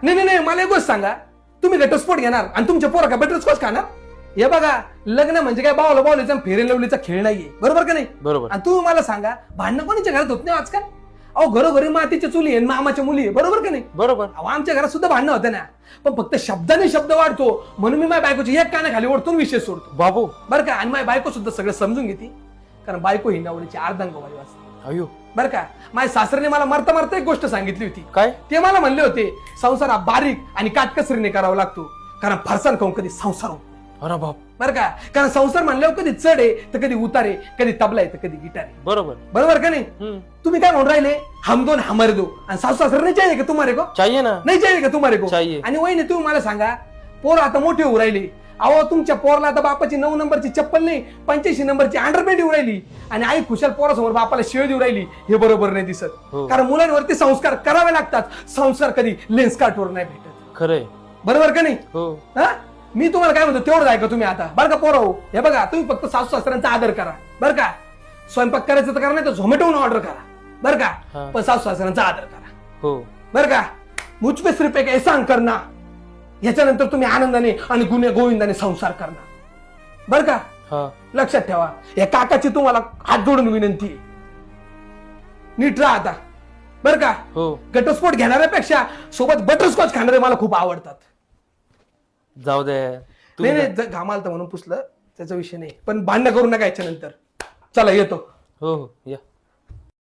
नाही नाही, मला एक गोष्ट सांगा, तुम्ही घटस्फोट घेणार आणि तुमच्या पोरा का बटरस्कॉच खाणार? हे बघा, लग्न म्हणजे काय बावला बावलीचा फेरेन लवलीचा खेळ नाहीये, बरोबर का नाही? बरोबर. आणि तुम्ही मला सांगा, भांडणं कोणाच्या घरात होत नाही आजकाल? अहो घरोघरी मातीच्या चुली आहे, मामाच्या मुली आहे, बरोबर का नाही? बरोबर. अहो आमच्या घरात सुद्धा भांडणं होतं ना, पण फक्त शब्दाने शब्द वाढतो म्हणून मी माझ्या बायकोची एक कानाखाली ओढतो आणि विषय सोडतो, बाबू. बरं का? आणि माझी बायको सुद्धा सगळं समजून घेते, कारण बायको ही नवरीची अर्धांगवाडी असते, अयो. बरं का? माझ्या सासऱ्याने मला मरता मरता एक गोष्ट सांगितली होती. काय? ते मला म्हणले होते, संसार हा बारीक आणि काटकसरीने करावा लागतो, कारण फरसाण खाऊन कधी संसार होत नाही. अरे बाप. बरं का? कारण संसार म्हणल्यावर कधी चढ आहे तर कधी उतार आहे, कधी तबला आहे तर कधी गिटार आहे, बरोबर. बरोबर का नाही? तुम्ही काय म्हणून राहिले, हम दो हमारे दो, आणि सासू सासरे नाही चाहिए का तुम्हारे को? चाहिए ना. नाही चाहिए का तुम्हारे को? चाहिए. आणि वहिनी तुम्ही मला सांगा, पोर आता मोठे होऊ राहिले, अहो तुमच्या पोरला आता बापाची 9 नंबरची चप्पल नाही 85 नंबरची अंडरपॅन्ट येऊ राहिली, आणि आई खुशाल पोरासमोर बापाला शिळ देऊ राहिली, हे बरोबर नाही दिसत. हो. कारण मुलांवरती संस्कार करावे लागतात, संस्कार कधी लेन्स कार्टवर नाही भेटत, खरंय. बरोबर का नाही? हो. हा? मी तुम्हाला काय म्हणतो तेवढं ऐका तुम्ही आता, बरं का पोरं? हे बघा, तुम्ही फक्त सासू सासऱ्यांचा आदर करा, बरं का? स्वयंपाक करायचं तर करा, नाही तर झोमॅटोवरून ऑर्डर करा, बरं का? हा. पण सासू सासऱ्यांचा आदर करा, हो. बरं का? मुझ पे सिर्फ एक एहसान करना, याच्यानंतर तुम्ही आनंदाने आणि गुन्हे गोविंदाने संसार करणार, बरं का? हा. लक्षात ठेवा, या काकाची तुम्हाला हात जोडून विनंती आहे, नीट राहा आता, बरं का? हो. घटस्फोट घेणाऱ्यापेक्षा सोबत बटरस्कॉच खाणारे मला खूप आवडतात. जाऊ दे. नाही नाही, घामालतं म्हणून पुसलं, त्याचा विषय नाही, पण भांडण करू नका याच्यानंतर. चला येतो. हो हो या.